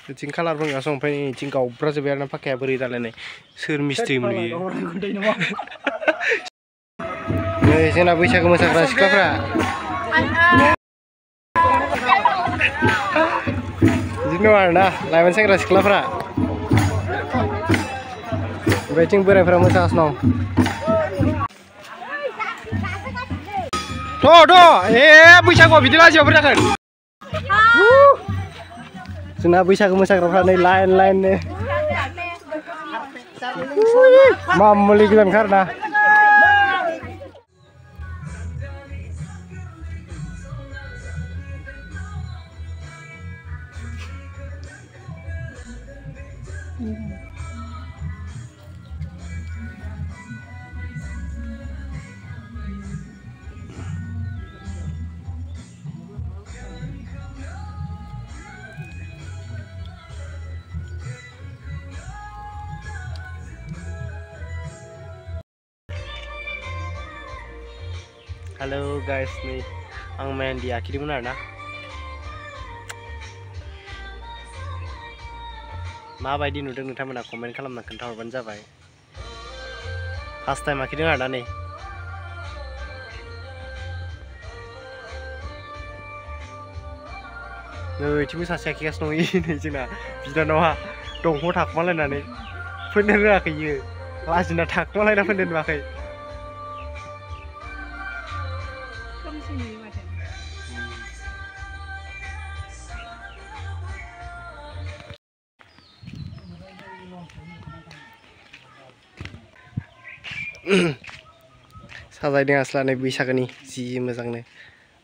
बिथिं कालार फोनगासिनो ओमफ्राय इथिं गावब्राजोब्बाय आरोना फाखाया बोरै दालायनाय सोर मिस्ट्रि मोनयो नै जोंना बैसागु मोसाग्रा सिख्लाफ्रा बिदिनो दं आरोना लाइमोन सेंग्रा सिख्लाफ्रा ओमफ्राय इथिं बोरायफ्रा मोसागासिनो दं बैसागुआव बिदि लाजियावफोर जागोन जोंना बैसागु मोसाग्राफ्रा नै लाइन लाइननो मामुलि गोजानखा आरोना Halo guys, nih ang main di akhir benar nah. Mabaयदि नुदों नोंथांमोना कमेन्ट खालामना खोन्थाहरबानो जाबाय। फार्स्ट टाइम आखिदों आरोना नै। नै इथिंबो सासे आखिगासिनो दं नै जोंना बिनानावा दंफांआव थाखुमालायनानै फोननो रोङाखै इयो लाजिना थाखुमालायना फोननो नुवाखै। साजायदों आसलानै बैसागोनि जि मोजांनो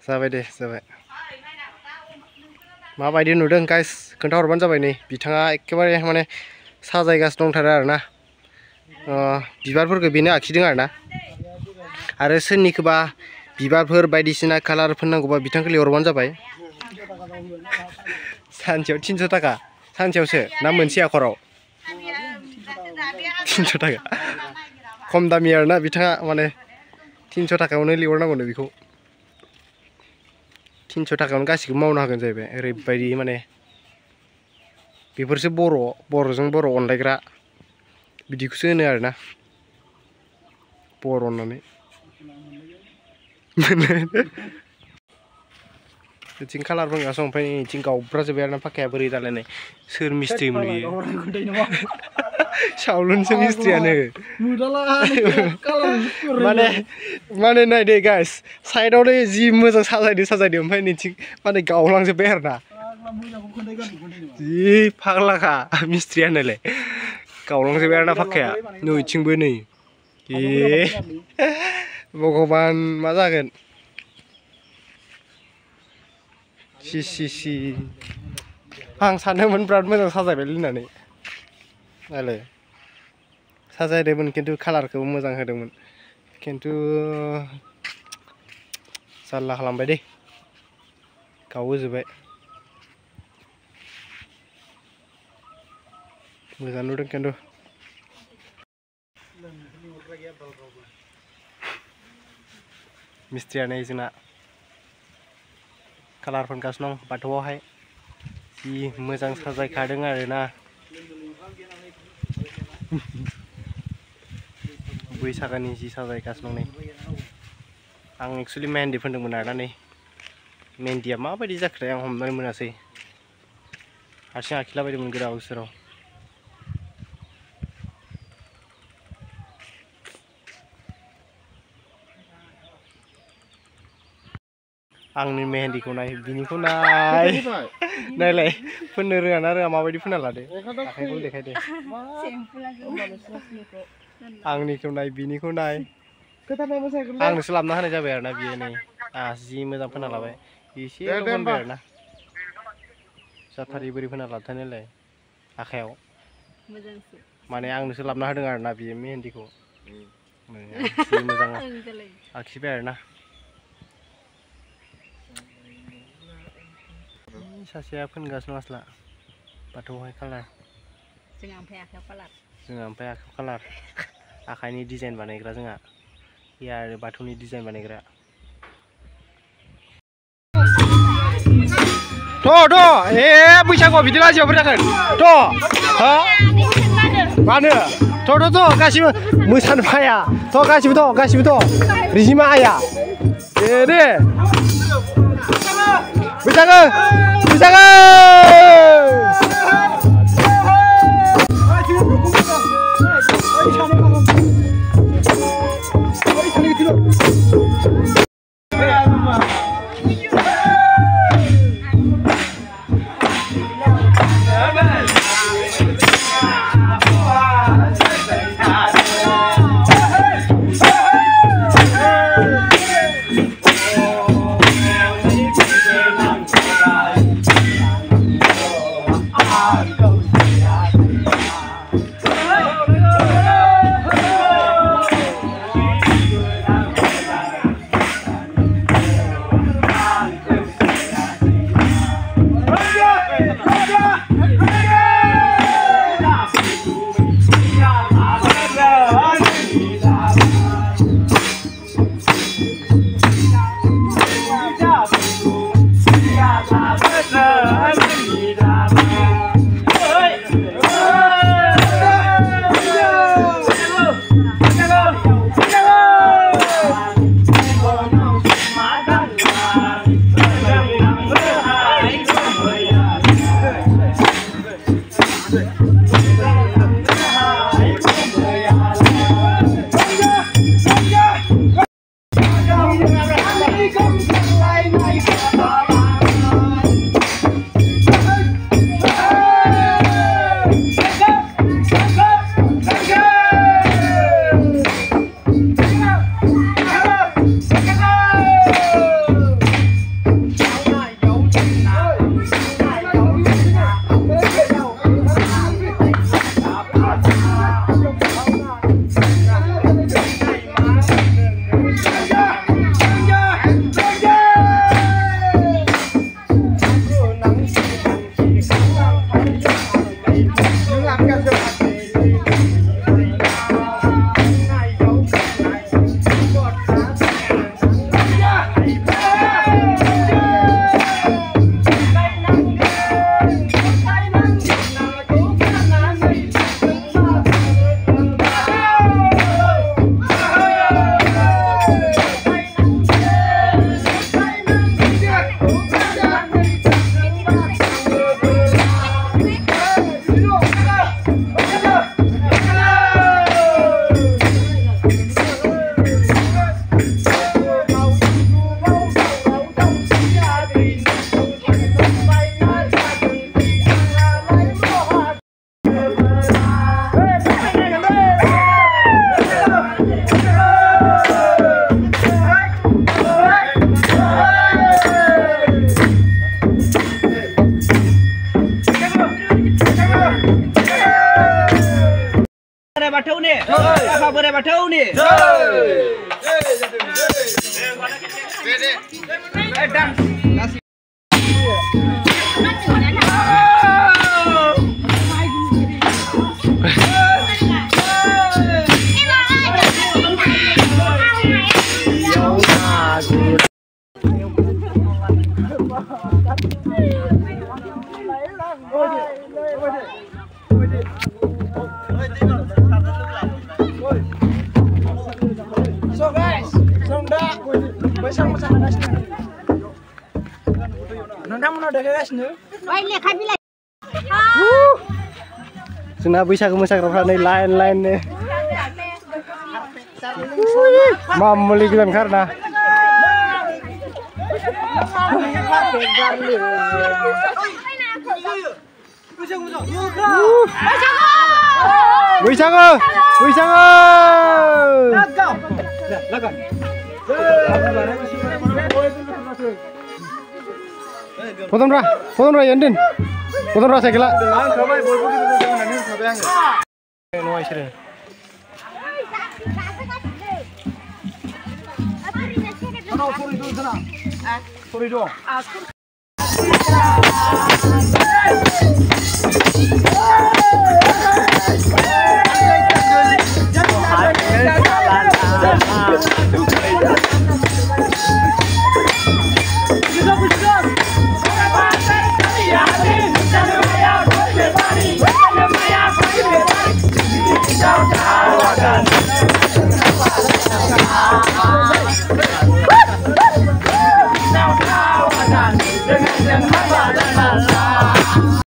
जाबाय दे जाबाय माबायदि नुदों गाइस खोन्थाहरबानो जाबाय नै बिथाङा एखेबारे माने साजायगासिनो दंथारो आरोना बिबारफोरखौ बेनो आखिदों आरोना आरो सोरनिखौबा बिबारफोर बायदिसिना कालार फोननांगौबा बिथांखौ लिंहरबानो जाबाय सानसेयाव 300 थाखा सानसेयावसो ना मोनसे आखराव 300 थाखा खम दामि आरोना बिथाङा माने 300 थाखायावनो लिंहरनांगौनो बेखौ 300 थाखायावनो गासिबो मावनो हागोन जाहैबाय ओरैबायदि माने बेफोरसो बर'जों बर' अनलायग्रा बिदिखौसो होनो आरोना बर' होननानै इथिं कालार फोनगासिनो ओमफ्राय इथिं गावब्राजोब्बाय आरोना फाखाया बोरै दालायनाय सोर मिस्ट्रि मोनयो सावलुनसो मिस्ट्रियानो माने नाय दे गाइस साइडआवनो जि मोजां साजायदों ओमफ्राय नैथिं माने गावलांजोब्बाय आरोना जि फाग्लाखा मिस्ट्रियानोलाय गावलांजोब्बाय आरोना फाखाया नैथिंबो नै भगबान मा जागोन सि आं सानदोंमोन बिराद मोजां साजायबाय होननानै नायलाय साजायदोंमोन खिन्थु कालारखौबो मोजां होदोंमोन खिन्थु जारला खालामबाय दे गावहोजोब्बाय मोजां नुदों खिन्थु मिस्ट्रियानो जोंना कालार फोनगासिनो दं बाथौआवहाय जि मोजां साजायखादों आरोना बैसागोनि जि साजायगासिनो दं नै आं एक्चुअलि मेहेन्दी फोनदोंमोन आरोना नै मेहेन्दिया माबायदि जाखोथाय आं हमनानै मोनासै हारसिं आखिलाबायदोंमोन गोदाव सोराव आंनि मेहेन्दिखौ नाय बिनिखौ नायलाय फोननो रोङा ना रोङा माबायदि फोनना लादो आखाइखौ देखायदो आंनिखौ नाय बिनिखौ नाय आंनोसो लाबोना होनाय जाबाय आरोना बियो नै जि मोजां फोनना लाबाय एसेल' फोनबाय आरोना जाथारि बोरै फोनना लाबोथानायलाय आखाइयाव माने आंनोसो लाबोना होदों आरोना बियो मेहेन्दिखौ जि मोजां आखिबाय आरोना सासेया फोनगासिनो आसला बाथौआवहाय कालार जोंहा ओमफ्राय आखाइयाव कालार आखाइनि डिजाइन बानायग्रा जोंहा आरो बाथौनि डिजाइन बानायग्रा बैसागु kok bidik aja berdakan. Tuh, hah? Mana? Tuh, kasih musan payah. Tuh kasih tuh. Rizima ayah. Deh. Bisa ke? Bathau nih. Apa Borai Bathau nih? So guys, Sena बैसागु मोसाग्राफ्रा नै लाइन नो मामुलि गोजान खारना बैसागु Potong Yandin. Potong saya gila. Sorry, Dengan